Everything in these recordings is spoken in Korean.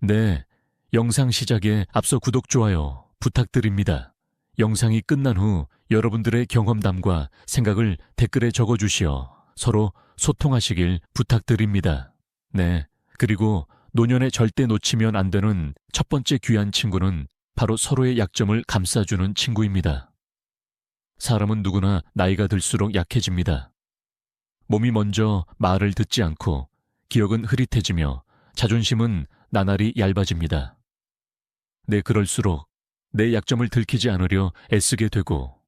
네, 영상 시작에 앞서 구독, 좋아요 부탁드립니다. 영상이 끝난 후 여러분들의 경험담과 생각을 댓글에 적어주시어 서로 소통하시길 부탁드립니다. 네, 그리고 노년에 절대 놓치면 안 되는 첫 번째 귀한 친구는 바로 서로의 약점을 감싸주는 친구입니다. 사람은 누구나 나이가 들수록 약해집니다. 몸이 먼저 말을 듣지 않고 기억은 흐릿해지며 자존심은 나날이 얇아집니다. 네, 그럴수록 내 약점을 들키지 않으려 애쓰게 되고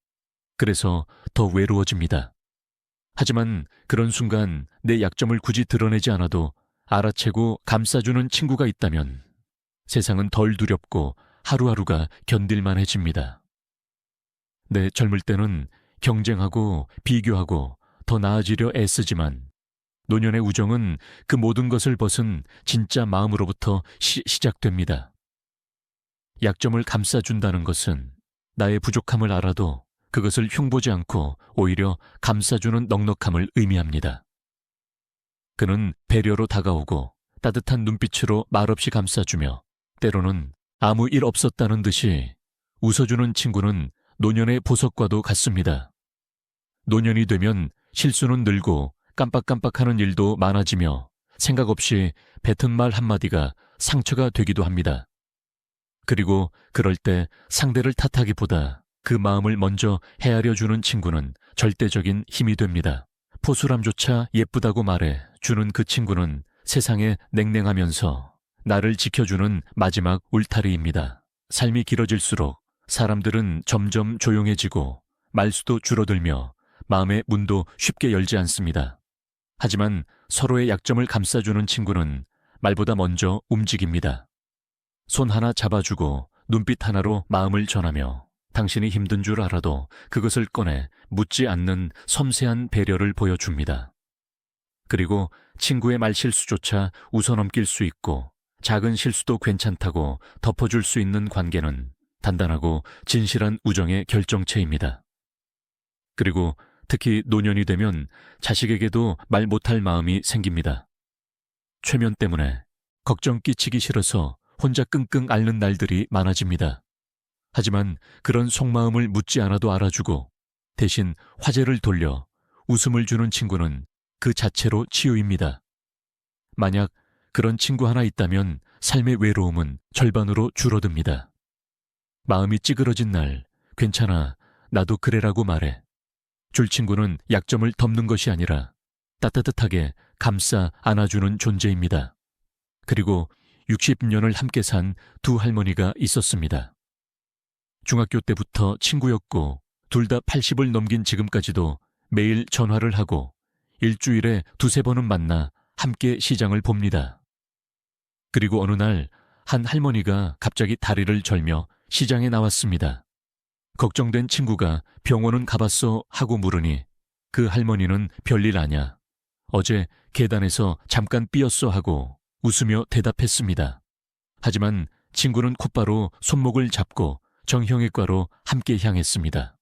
그래서 더 외로워집니다. 하지만 그런 순간 내 약점을 굳이 드러내지 않아도 알아채고 감싸주는 친구가 있다면 세상은 덜 두렵고 하루하루가 견딜만해집니다. 네, 젊을 때는 경쟁하고 비교하고 더 나아지려 애쓰지만 노년의 우정은 그 모든 것을 벗은 진짜 마음으로부터 시작됩니다. 약점을 감싸준다는 것은 나의 부족함을 알아도 그것을 흉보지 않고 오히려 감싸주는 넉넉함을 의미합니다. 그는 배려로 다가오고 따뜻한 눈빛으로 말없이 감싸주며 때로는 아무 일 없었다는 듯이 웃어주는 친구는 노년의 보석과도 같습니다. 노년이 되면 실수는 늘고 깜빡깜빡하는 일도 많아지며 생각 없이 뱉은 말 한마디가 상처가 되기도 합니다. 그리고 그럴 때 상대를 탓하기보다 그 마음을 먼저 헤아려주는 친구는 절대적인 힘이 됩니다. 포수람조차 예쁘다고 말해 주는 그 친구는 세상에 냉랭하면서 나를 지켜주는 마지막 울타리입니다. 삶이 길어질수록 사람들은 점점 조용해지고 말수도 줄어들며 마음의 문도 쉽게 열지 않습니다. 하지만 서로의 약점을 감싸주는 친구는 말보다 먼저 움직입니다. 손 하나 잡아주고 눈빛 하나로 마음을 전하며 당신이 힘든 줄 알아도 그것을 꺼내 묻지 않는 섬세한 배려를 보여줍니다. 그리고 친구의 말실수조차 웃어넘길 수 있고 작은 실수도 괜찮다고 덮어줄 수 있는 관계는 단단하고 진실한 우정의 결정체입니다. 그리고 특히 노년이 되면 자식에게도 말 못할 마음이 생깁니다. 최면 때문에 걱정 끼치기 싫어서 혼자 끙끙 앓는 날들이 많아집니다. 하지만 그런 속마음을 묻지 않아도 알아주고 대신 화제를 돌려 웃음을 주는 친구는 그 자체로 치유입니다. 만약 그런 친구 하나 있다면 삶의 외로움은 절반으로 줄어듭니다. 마음이 찌그러진 날, 괜찮아, 나도 그래라고 말해. 줄 친구는 약점을 덮는 것이 아니라 따뜻하게 감싸 안아주는 존재입니다. 그리고 60년을 함께 산 두 할머니가 있었습니다. 중학교 때부터 친구였고 둘 다 80을 넘긴 지금까지도 매일 전화를 하고 일주일에 두세 번은 만나 함께 시장을 봅니다. 그리고 어느 날 한 할머니가 갑자기 다리를 절며 시장에 나왔습니다. 걱정된 친구가 병원은 가봤어 하고 물으니 그 할머니는 별일 아냐. 어제 계단에서 잠깐 삐었어 하고 웃으며 대답했습니다. 하지만 친구는 곧바로 손목을 잡고 정형외과로 함께 향했습니다.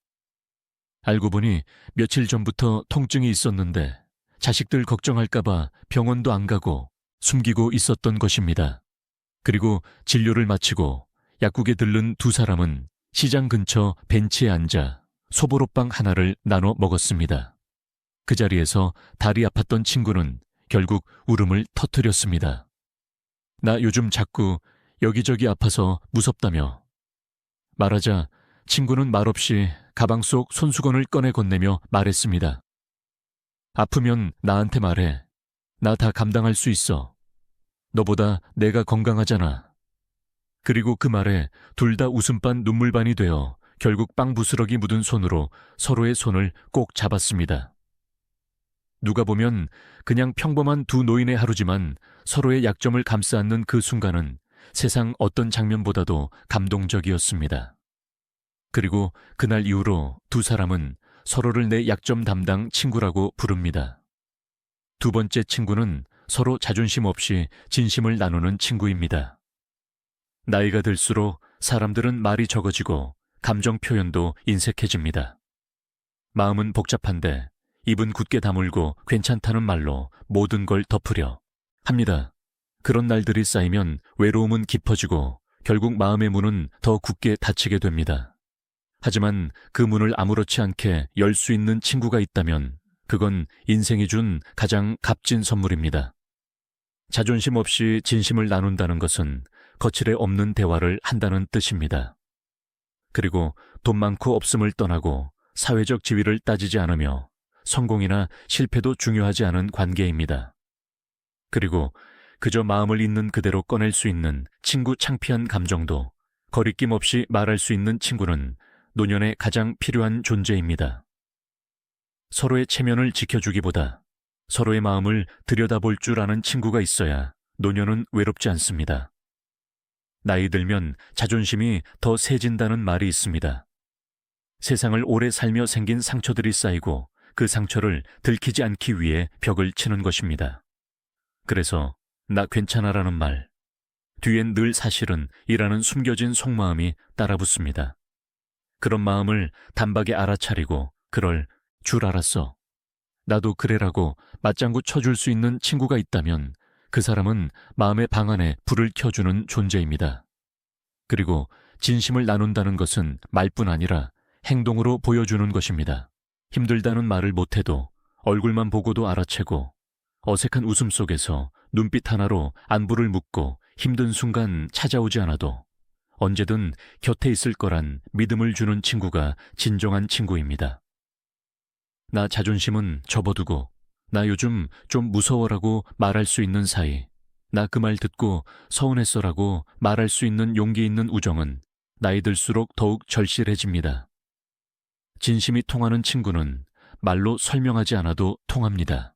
알고 보니 며칠 전부터 통증이 있었는데 자식들 걱정할까봐 병원도 안 가고 숨기고 있었던 것입니다. 그리고 진료를 마치고 약국에 들른 두 사람은 시장 근처 벤치에 앉아 소보로빵 하나를 나눠 먹었습니다. 그 자리에서 다리 아팠던 친구는 결국 울음을 터뜨렸습니다. 나 요즘 자꾸 여기저기 아파서 무섭다며. 말하자 친구는 말없이 가방 속 손수건을 꺼내 건네며 말했습니다. 아프면 나한테 말해. 나 다 감당할 수 있어. 너보다 내가 건강하잖아. 그리고 그 말에 둘 다 웃음반 눈물반이 되어 결국 빵 부스러기 묻은 손으로 서로의 손을 꼭 잡았습니다. 누가 보면 그냥 평범한 두 노인의 하루지만 서로의 약점을 감싸 안는 그 순간은 세상 어떤 장면보다도 감동적이었습니다. 그리고 그날 이후로 두 사람은 서로를 내 약점 담당 친구라고 부릅니다. 두 번째 친구는 서로 자존심 없이 진심을 나누는 친구입니다. 나이가 들수록 사람들은 말이 적어지고 감정 표현도 인색해집니다. 마음은 복잡한데 입은 굳게 다물고 괜찮다는 말로 모든 걸 덮으려 합니다. 그런 날들이 쌓이면 외로움은 깊어지고 결국 마음의 문은 더 굳게 닫히게 됩니다. 하지만 그 문을 아무렇지 않게 열 수 있는 친구가 있다면 그건 인생이 준 가장 값진 선물입니다. 자존심 없이 진심을 나눈다는 것은 거칠에 없는 대화를 한다는 뜻입니다. 그리고 돈 많고 없음을 떠나고 사회적 지위를 따지지 않으며 성공이나 실패도 중요하지 않은 관계입니다. 그리고 그저 마음을 있는 그대로 꺼낼 수 있는 친구 창피한 감정도 거리낌 없이 말할 수 있는 친구는 노년에 가장 필요한 존재입니다. 서로의 체면을 지켜주기보다 서로의 마음을 들여다볼 줄 아는 친구가 있어야 노년은 외롭지 않습니다. 나이 들면 자존심이 더 세진다는 말이 있습니다. 세상을 오래 살며 생긴 상처들이 쌓이고 그 상처를 들키지 않기 위해 벽을 치는 것입니다. 그래서 나 괜찮아라는 말, 뒤엔 늘 사실은 이라는 숨겨진 속마음이 따라붙습니다. 그런 마음을 단박에 알아차리고 그럴 줄 알았어. 나도 그래라고 맞장구 쳐줄 수 있는 친구가 있다면 그 사람은 마음의 방 안에 불을 켜주는 존재입니다. 그리고 진심을 나눈다는 것은 말뿐 아니라 행동으로 보여주는 것입니다. 힘들다는 말을 못해도 얼굴만 보고도 알아채고 어색한 웃음 속에서 눈빛 하나로 안부를 묻고 힘든 순간 찾아오지 않아도 언제든 곁에 있을 거란 믿음을 주는 친구가 진정한 친구입니다. 나 자존심은 접어두고 나 요즘 좀 무서워라고 말할 수 있는 사이, 나 그 말 듣고 서운했어라고 말할 수 있는 용기 있는 우정은 나이 들수록 더욱 절실해집니다. 진심이 통하는 친구는 말로 설명하지 않아도 통합니다.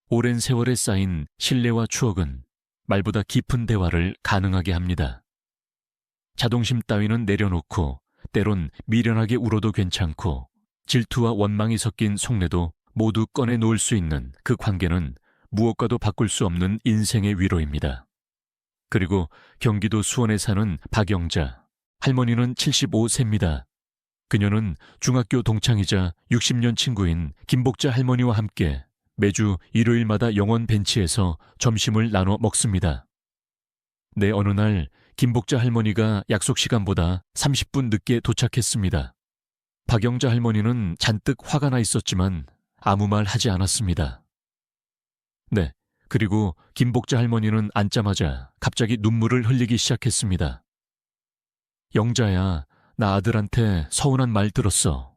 오랜 세월에 쌓인 신뢰와 추억은 말보다 깊은 대화를 가능하게 합니다. 자동심 따위는 내려놓고 때론 미련하게 울어도 괜찮고 질투와 원망이 섞인 속내도 모두 꺼내놓을 수 있는 그 관계는 무엇과도 바꿀 수 없는 인생의 위로입니다. 그리고 경기도 수원에 사는 박영자, 할머니는 75세입니다. 그녀는 중학교 동창이자 60년 친구인 김복자 할머니와 함께 매주 일요일마다 영원 벤치에서 점심을 나눠 먹습니다. 네, 어느 날 김복자 할머니가 약속 시간보다 30분 늦게 도착했습니다. 박영자 할머니는 잔뜩 화가 나 있었지만 아무 말 하지 않았습니다. 네, 그리고 김복자 할머니는 앉자마자 갑자기 눈물을 흘리기 시작했습니다. 영자야, 나 아들한테 서운한 말 들었어.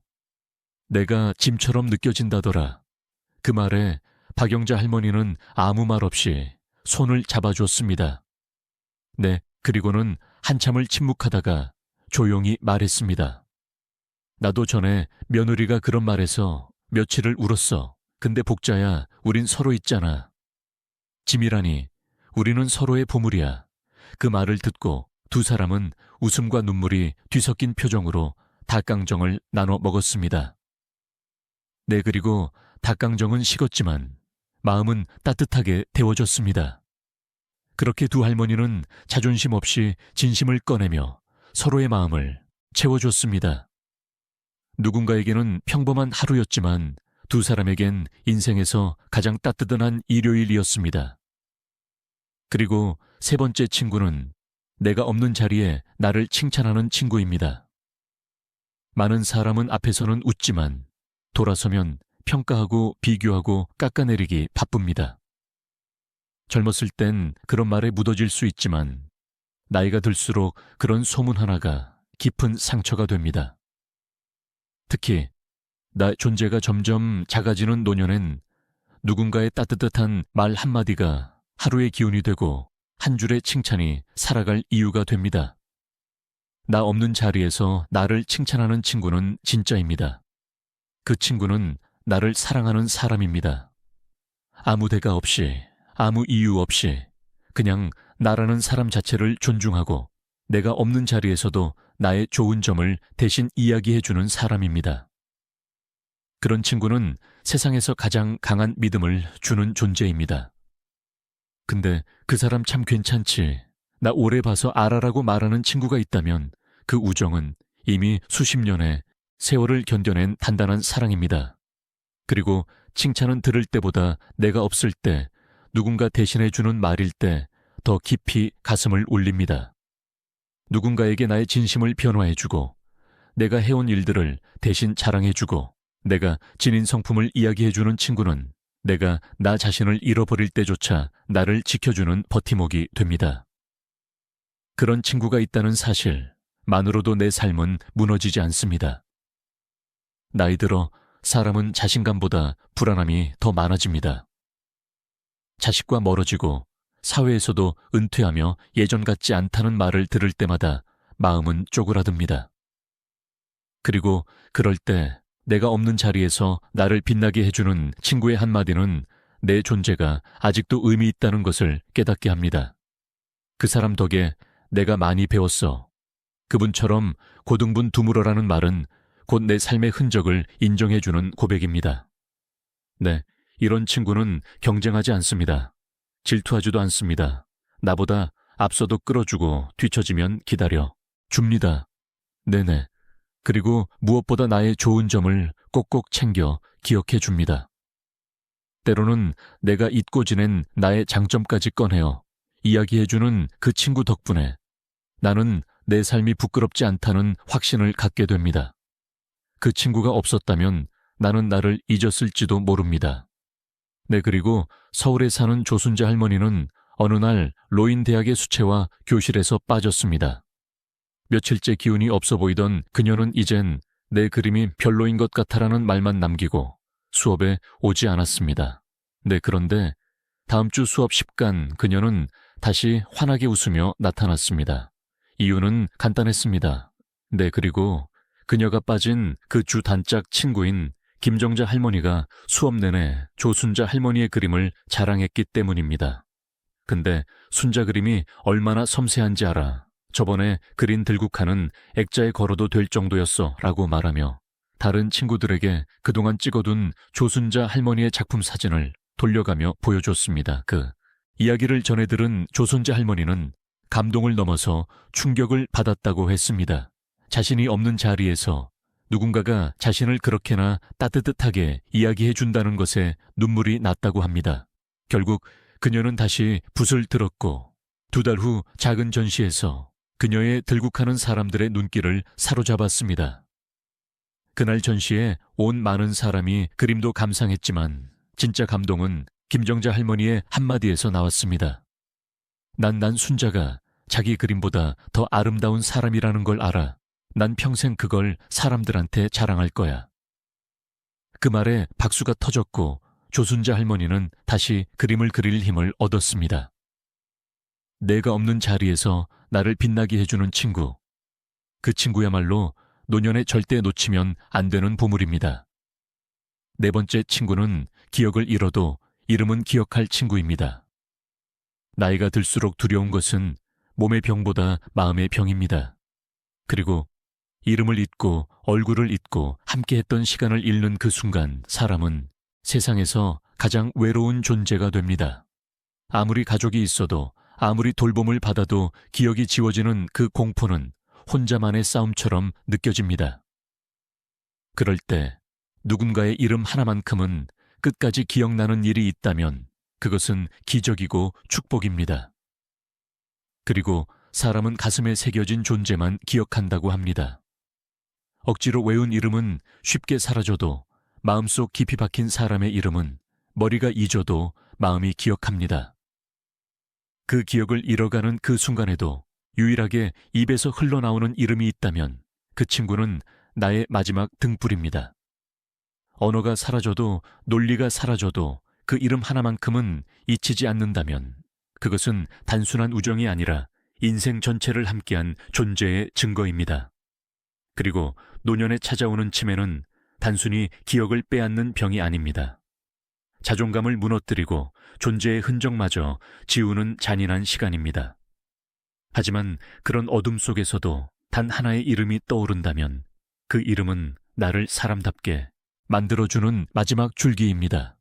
내가 짐처럼 느껴진다더라. 그 말에 박영자 할머니는 아무 말 없이 손을 잡아줬습니다. 네, 그리고는 한참을 침묵하다가 조용히 말했습니다. 나도 전에 며느리가 그런 말해서 며칠을 울었어. 근데 복자야, 우린 서로 있잖아. 짐이라니, 우리는 서로의 보물이야. 그 말을 듣고 두 사람은 웃음과 눈물이 뒤섞인 표정으로 닭강정을 나눠 먹었습니다. 네, 그리고 닭강정은 식었지만 마음은 따뜻하게 데워졌습니다. 그렇게 두 할머니는 자존심 없이 진심을 꺼내며 서로의 마음을 채워줬습니다. 누군가에게는 평범한 하루였지만 두 사람에겐 인생에서 가장 따뜻한 일요일이었습니다. 그리고 세 번째 친구는 내가 없는 자리에 나를 칭찬하는 친구입니다. 많은 사람은 앞에서는 웃지만 돌아서면 평가하고 비교하고 깎아내리기 바쁩니다. 젊었을 땐 그런 말에 묻어질 수 있지만 나이가 들수록 그런 소문 하나가 깊은 상처가 됩니다. 특히 나 존재가 점점 작아지는 노년엔 누군가의 따뜻한 말 한마디가 하루의 기운이 되고 한 줄의 칭찬이 살아갈 이유가 됩니다. 나 없는 자리에서 나를 칭찬하는 친구는 진짜입니다. 그 친구는 나를 사랑하는 사람입니다. 아무 대가 없이, 아무 이유 없이 그냥 나라는 사람 자체를 존중하고 내가 없는 자리에서도 나의 좋은 점을 대신 이야기해주는 사람입니다. 그런 친구는 세상에서 가장 강한 믿음을 주는 존재입니다. 근데 그 사람 참 괜찮지, 나 오래 봐서 알아라고 말하는 친구가 있다면 그 우정은 이미 수십 년의 세월을 견뎌낸 단단한 사랑입니다. 그리고 칭찬은 들을 때보다 내가 없을 때 누군가 대신해주는 말일 때 더 깊이 가슴을 울립니다. 누군가에게 나의 진심을 변화해주고 내가 해온 일들을 대신 자랑해주고 내가 지닌 성품을 이야기해주는 친구는 내가 나 자신을 잃어버릴 때조차 나를 지켜주는 버팀목이 됩니다. 그런 친구가 있다는 사실만으로도 내 삶은 무너지지 않습니다. 나이 들어 사람은 자신감보다 불안함이 더 많아집니다. 자식과 멀어지고 사회에서도 은퇴하며 예전 같지 않다는 말을 들을 때마다 마음은 쪼그라듭니다. 그리고 그럴 때 내가 없는 자리에서 나를 빛나게 해주는 친구의 한마디는 내 존재가 아직도 의미 있다는 것을 깨닫게 합니다. 그 사람 덕에 내가 많이 배웠어. 그분처럼 고등분 드물어라는 말은 곧 내 삶의 흔적을 인정해주는 고백입니다. 네, 이런 친구는 경쟁하지 않습니다. 질투하지도 않습니다. 나보다 앞서도 끌어주고 뒤처지면 기다려 줍니다. 네네. 그리고 무엇보다 나의 좋은 점을 꼭꼭 챙겨 기억해 줍니다. 때로는 내가 잊고 지낸 나의 장점까지 꺼내어 이야기해주는 그 친구 덕분에 나는 내 삶이 부끄럽지 않다는 확신을 갖게 됩니다. 그 친구가 없었다면 나는 나를 잊었을지도 모릅니다. 네, 그리고 서울에 사는 조순자 할머니는 어느 날 로인대학의 수채화 교실에서 빠졌습니다. 며칠째 기운이 없어 보이던 그녀는 이젠 내 그림이 별로인 것 같아라는 말만 남기고 수업에 오지 않았습니다. 네, 그런데 다음 주 수업 10간 그녀는 다시 환하게 웃으며 나타났습니다. 이유는 간단했습니다. 네, 그리고 그녀가 빠진 그 주 단짝 친구인 김정자 할머니가 수업 내내 조순자 할머니의 그림을 자랑했기 때문입니다. 근데 순자 그림이 얼마나 섬세한지 알아. 저번에 그린 들국화는 액자에 걸어도 될 정도였어 라고 말하며 다른 친구들에게 그동안 찍어둔 조순자 할머니의 작품 사진을 돌려가며 보여줬습니다. 그 이야기를 전해 들은 조순자 할머니는 감동을 넘어서 충격을 받았다고 했습니다. 자신이 없는 자리에서 누군가가 자신을 그렇게나 따뜻하게 이야기해 준다는 것에 눈물이 났다고 합니다. 결국 그녀는 다시 붓을 들었고 2달 후 작은 전시에서 그녀의 들국하는 사람들의 눈길을 사로잡았습니다. 그날 전시에 온 많은 사람이 그림도 감상했지만 진짜 감동은 김정자 할머니의 한마디에서 나왔습니다. 난 순자가 자기 그림보다 더 아름다운 사람이라는 걸 알아. 난 평생 그걸 사람들한테 자랑할 거야. 그 말에 박수가 터졌고 조순자 할머니는 다시 그림을 그릴 힘을 얻었습니다. 내가 없는 자리에서 나를 빛나게 해주는 친구. 그 친구야말로 노년에 절대 놓치면 안 되는 보물입니다. 네 번째 친구는 기억을 잃어도 이름은 기억할 친구입니다. 나이가 들수록 두려운 것은 몸의 병보다 마음의 병입니다. 그리고 이름을 잊고 얼굴을 잊고 함께했던 시간을 잃는 그 순간 사람은 세상에서 가장 외로운 존재가 됩니다. 아무리 가족이 있어도 아무리 돌봄을 받아도 기억이 지워지는 그 공포는 혼자만의 싸움처럼 느껴집니다. 그럴 때 누군가의 이름 하나만큼은 끝까지 기억나는 일이 있다면 그것은 기적이고 축복입니다. 그리고 사람은 가슴에 새겨진 존재만 기억한다고 합니다. 억지로 외운 이름은 쉽게 사라져도 마음속 깊이 박힌 사람의 이름은 머리가 잊어도 마음이 기억합니다. 그 기억을 잃어가는 그 순간에도 유일하게 입에서 흘러나오는 이름이 있다면 그 친구는 나의 마지막 등불입니다. 언어가 사라져도 논리가 사라져도 그 이름 하나만큼은 잊히지 않는다면 그것은 단순한 우정이 아니라 인생 전체를 함께한 존재의 증거입니다. 그리고 노년에 찾아오는 치매는 단순히 기억을 빼앗는 병이 아닙니다. 자존감을 무너뜨리고 존재의 흔적마저 지우는 잔인한 시간입니다. 하지만 그런 어둠 속에서도 단 하나의 이름이 떠오른다면 그 이름은 나를 사람답게 만들어주는 마지막 줄기입니다.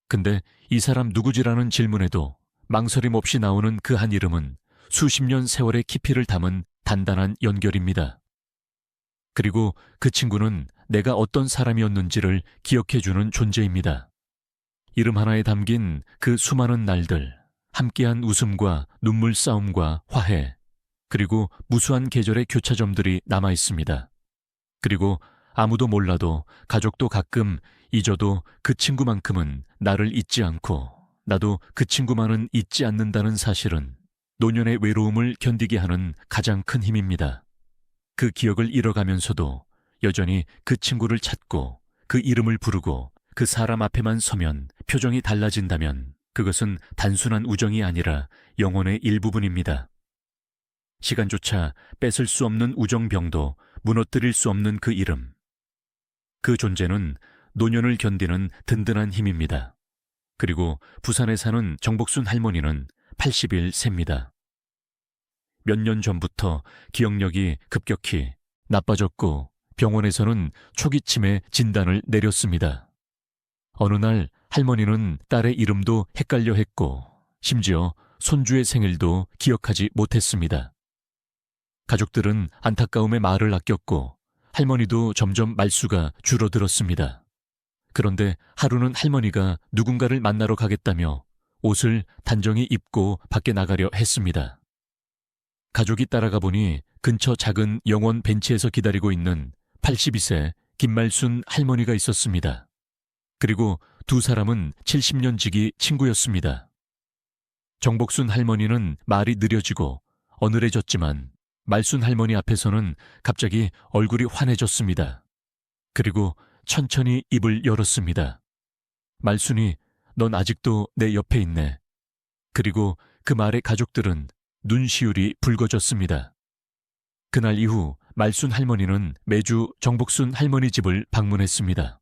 근데 이 사람 누구지라는 질문에도 망설임 없이 나오는 그 한 이름은 수십 년 세월의 깊이를 담은 단단한 연결입니다. 그리고 그 친구는 내가 어떤 사람이었는지를 기억해주는 존재입니다. 이름 하나에 담긴 그 수많은 날들, 함께한 웃음과 눈물 싸움과 화해, 그리고 무수한 계절의 교차점들이 남아 있습니다. 그리고 아무도 몰라도 가족도 가끔 잊어도 그 친구만큼은 나를 잊지 않고 나도 그 친구만은 잊지 않는다는 사실은 노년의 외로움을 견디게 하는 가장 큰 힘입니다. 그 기억을 잃어가면서도 여전히 그 친구를 찾고 그 이름을 부르고 그 사람 앞에만 서면 표정이 달라진다면 그것은 단순한 우정이 아니라 영혼의 일부분입니다. 시간조차 뺏을 수 없는 우정병도 무너뜨릴 수 없는 그 이름. 그 존재는 노년을 견디는 든든한 힘입니다. 그리고 부산에 사는 정복순 할머니는 80일 셉니다. 몇 년 전부터 기억력이 급격히 나빠졌고 병원에서는 초기침의 진단을 내렸습니다. 어느 날 할머니는 딸의 이름도 헷갈려 했고 심지어 손주의 생일도 기억하지 못했습니다. 가족들은 안타까움에 말을 아꼈고 할머니도 점점 말수가 줄어들었습니다. 그런데 하루는 할머니가 누군가를 만나러 가겠다며 옷을 단정히 입고 밖에 나가려 했습니다. 가족이 따라가 보니 근처 작은 영원 벤치에서 기다리고 있는 82세 김말순 할머니가 있었습니다. 그리고 두 사람은 70년 지기 친구였습니다. 정복순 할머니는 말이 느려지고 어눌해졌지만 말순 할머니 앞에서는 갑자기 얼굴이 환해졌습니다. 그리고 천천히 입을 열었습니다. 말순이, 넌 아직도 내 옆에 있네. 그리고 그 말에 가족들은 눈시울이 붉어졌습니다. 그날 이후 말순 할머니는 매주 정복순 할머니 집을 방문했습니다.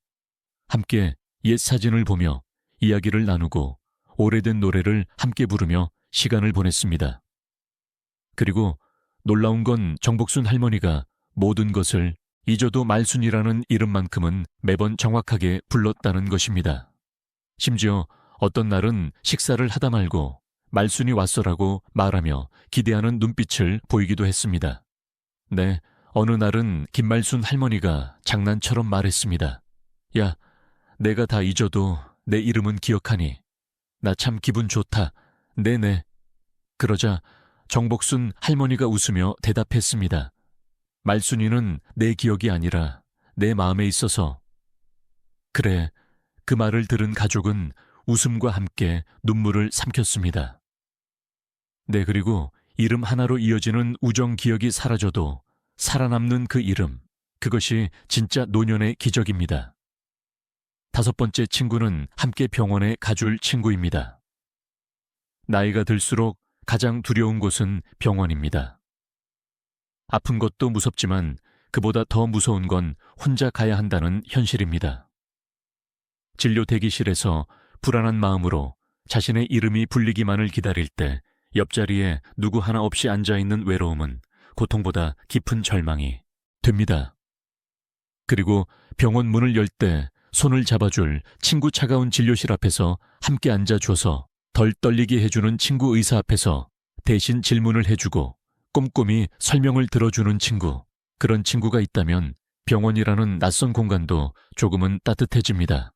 함께 옛 사진을 보며 이야기를 나누고 오래된 노래를 함께 부르며 시간을 보냈습니다. 그리고 놀라운 건 정복순 할머니가 모든 것을 잊어도 말순이라는 이름만큼은 매번 정확하게 불렀다는 것입니다. 심지어 어떤 날은 식사를 하다 말고 말순이 왔어라고 말하며 기대하는 눈빛을 보이기도 했습니다. 네, 어느 날은 김말순 할머니가 장난처럼 말했습니다. 야, 내가 다 잊어도 내 이름은 기억하니? 나 참 기분 좋다. 네네. 그러자 정복순 할머니가 웃으며 대답했습니다. 말순이는 내 기억이 아니라 내 마음에 있어서. 그래, 그 말을 들은 가족은 웃음과 함께 눈물을 삼켰습니다. 네, 그리고 이름 하나로 이어지는 우정 기억이 사라져도 살아남는 그 이름, 그것이 진짜 노년의 기적입니다. 다섯 번째 친구는 함께 병원에 가줄 친구입니다. 나이가 들수록 가장 두려운 곳은 병원입니다. 아픈 것도 무섭지만 그보다 더 무서운 건 혼자 가야 한다는 현실입니다. 진료 대기실에서 불안한 마음으로 자신의 이름이 불리기만을 기다릴 때 옆자리에 누구 하나 없이 앉아있는 외로움은 고통보다 깊은 절망이 됩니다. 그리고 병원 문을 열 때 손을 잡아줄 친구 차가운 진료실 앞에서 함께 앉아줘서 덜 떨리게 해주는 친구 의사 앞에서 대신 질문을 해주고 꼼꼼히 설명을 들어주는 친구, 그런 친구가 있다면 병원이라는 낯선 공간도 조금은 따뜻해집니다.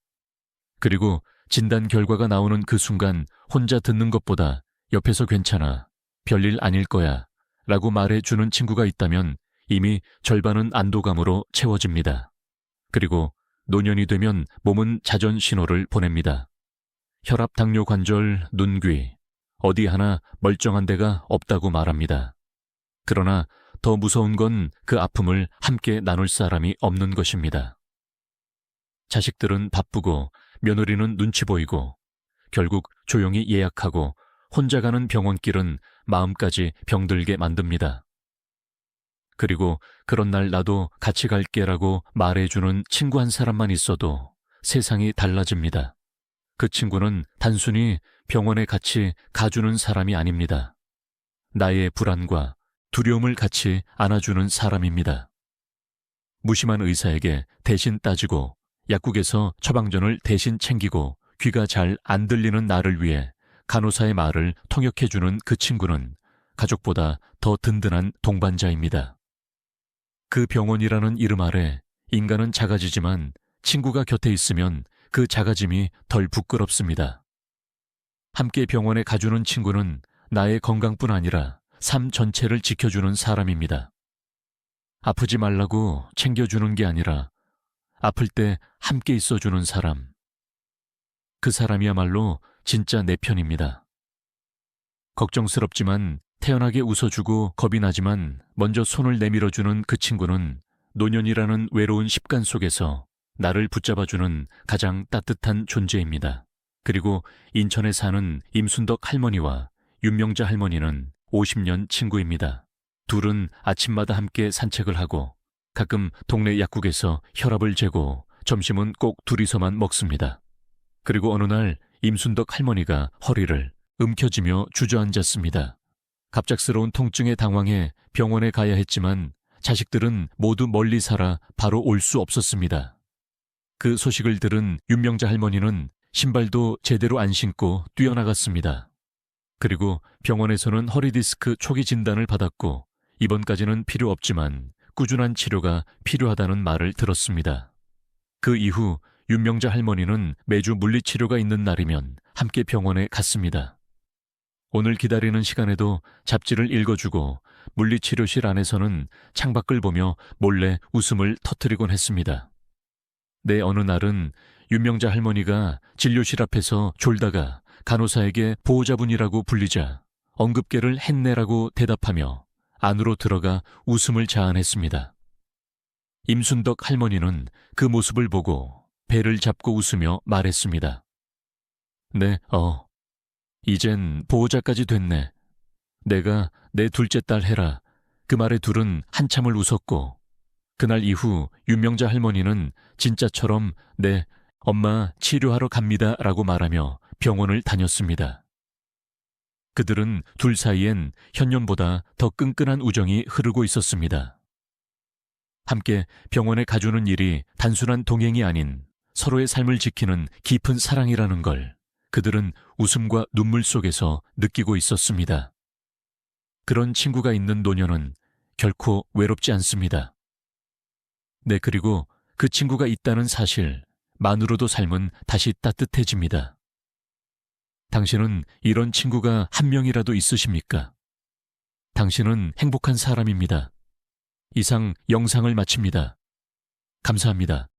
그리고 진단 결과가 나오는 그 순간 혼자 듣는 것보다 옆에서 괜찮아, 별일 아닐 거야 라고 말해주는 친구가 있다면 이미 절반은 안도감으로 채워집니다. 그리고 노년이 되면 몸은 자전 신호를 보냅니다. 혈압, 당뇨, 관절, 눈, 귀, 어디 하나 멀쩡한 데가 없다고 말합니다. 그러나 더 무서운 건 그 아픔을 함께 나눌 사람이 없는 것입니다. 자식들은 바쁘고 며느리는 눈치 보이고 결국 조용히 예약하고 혼자 가는 병원길은 마음까지 병들게 만듭니다. 그리고 그런 날 나도 같이 갈게라고 말해주는 친구 한 사람만 있어도 세상이 달라집니다. 그 친구는 단순히 병원에 같이 가주는 사람이 아닙니다. 나의 불안과 두려움을 같이 안아주는 사람입니다. 무심한 의사에게 대신 따지고 약국에서 처방전을 대신 챙기고 귀가 잘 안 들리는 나를 위해 간호사의 말을 통역해주는 그 친구는 가족보다 더 든든한 동반자입니다. 그 병원이라는 이름 아래 인간은 작아지지만 친구가 곁에 있으면 그 작아짐이 덜 부끄럽습니다. 함께 병원에 가주는 친구는 나의 건강뿐 아니라 삶 전체를 지켜주는 사람입니다. 아프지 말라고 챙겨주는 게 아니라 아플 때 함께 있어주는 사람. 그 사람이야말로 진짜 내 편입니다. 걱정스럽지만 태연하게 웃어주고 겁이 나지만 먼저 손을 내밀어주는 그 친구는 노년이라는 외로운 습관 속에서 나를 붙잡아주는 가장 따뜻한 존재입니다. 그리고 인천에 사는 임순덕 할머니와 윤명자 할머니는 50년 친구입니다. 둘은 아침마다 함께 산책을 하고 가끔 동네 약국에서 혈압을 재고 점심은 꼭 둘이서만 먹습니다. 그리고 어느 날 임순덕 할머니가 허리를 움켜쥐며 주저앉았습니다. 갑작스러운 통증에 당황해 병원에 가야 했지만 자식들은 모두 멀리 살아 바로 올 수 없었습니다. 그 소식을 들은 윤명자 할머니는 신발도 제대로 안 신고 뛰어나갔습니다. 그리고 병원에서는 허리디스크 초기 진단을 받았고 입원까지는 필요 없지만 꾸준한 치료가 필요하다는 말을 들었습니다. 그 이후 윤명자 할머니는 매주 물리치료가 있는 날이면 함께 병원에 갔습니다. 오늘 기다리는 시간에도 잡지를 읽어주고 물리치료실 안에서는 창밖을 보며 몰래 웃음을 터뜨리곤 했습니다. 어느 날은 윤명자 할머니가 진료실 앞에서 졸다가 간호사에게 보호자분이라고 불리자 응급계를 했네라고 대답하며 안으로 들어가 웃음을 자아냈습니다. 임순덕 할머니는 그 모습을 보고 배를 잡고 웃으며 말했습니다. 네, 이젠 보호자까지 됐네. 내가 내 둘째 딸 해라. 그 말에 둘은 한참을 웃었고 그날 이후 윤명자 할머니는 진짜처럼 네, 엄마 치료하러 갑니다 라고 말하며 병원을 다녔습니다. 그들은 둘 사이엔 현년보다 더 끈끈한 우정이 흐르고 있었습니다. 함께 병원에 가주는 일이 단순한 동행이 아닌 서로의 삶을 지키는 깊은 사랑이라는 걸 그들은 웃음과 눈물 속에서 느끼고 있었습니다. 그런 친구가 있는 노년은 결코 외롭지 않습니다. 네, 그리고 그 친구가 있다는 사실만으로도 삶은 다시 따뜻해집니다. 당신은 이런 친구가 한 명이라도 있으십니까? 당신은 행복한 사람입니다. 이상 영상을 마칩니다. 감사합니다.